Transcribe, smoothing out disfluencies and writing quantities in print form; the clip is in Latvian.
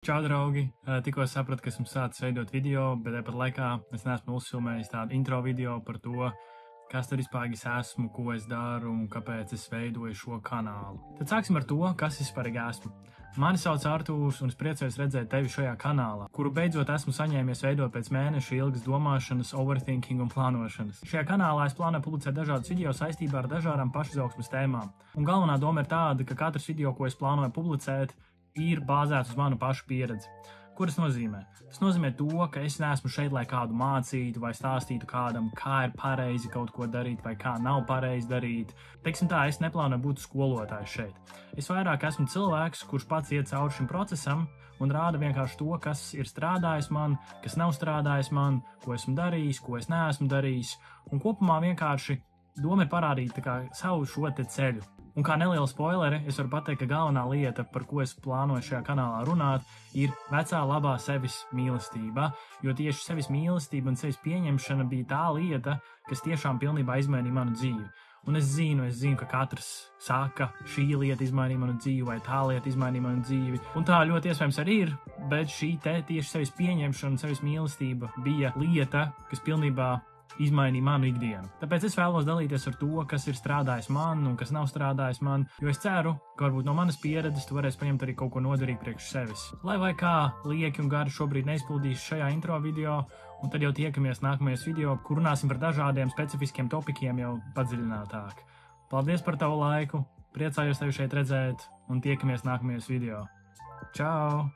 Čau, draugi! Tikko sapratu, ka esmu sācis veidot video, bet tāpat laikā es neesmu uzfilmējis tādu intro video par to, kas tad vispār esmu, ko es daru un kāpēc es veidoju šo kanālu. Tad sāksim ar to, kas es vispār esmu. Mani sauc Artūrs un es priecājos redzēt tevi šajā kanālā, kuru beidzot esmu saņēmies veidot pēc mēneša ilgas domāšanas, overthinking un plānošanas. Šajā kanālā es plānoju publicēt dažādus video saistībā ar dažādām pašizaugsmes tēmām. Un galvenā doma ir tāda, ka katrs video, ko es plānoju publicēt, ir bāzēts uz manu pašu pieredzi. Ko tas nozīmē? Tas nozīmē to, ka es neesmu šeit, lai kādu mācītu vai stāstītu kādam, kā ir pareizi kaut ko darīt vai kā nav pareizi darīt. Teiksim tā, es neplānoju būt skolotājs šeit. Es vairāk esmu cilvēks, kurš pats iet cauri šim procesam un rāda vienkārši to, kas ir strādājis man, kas nav strādājis man, ko esmu darījis, ko es neesmu darījis. Un kopumā vienkārši doma ir parādīt savu šo te ceļu. Un kā neliela spoileri, es varu pateikt, ka galvenā lieta, par ko es plānoju šajā kanālā runāt, ir vecā labā sevis mīlestība, jo tieši sevis mīlestība un sevis pieņemšana bija tā lieta, kas tiešām pilnībā izmainīja manu dzīvi. Un es zinu, ka katrs saka, šī lieta izmainīja manu dzīvi vai tā lieta izmainīja manu dzīvi. Un tā ļoti iespējams arī ir, bet šī tieši sevis pieņemšana un sevis mīlestība bija lieta, kas pilnībā izmainīja manu ikdienu. Tāpēc es vēlos dalīties ar to, kas ir strādājis man un kas nav strādājis man, jo es ceru, ka varbūt no manas pieredzes tu varēsi paņemt arī kaut ko noderīgu priekš sevis. Lai vai kā lieki un gari šobrīd neizpildīšu šajā intro video, un tad jau tiekamies nākamajos video, kur runāsim par dažādiem specifiskiem topikiem jau padziļinātāk. Paldies par tavu laiku, priecājos tevi šeit redzēt un tiekamies nākamajos video. Čau!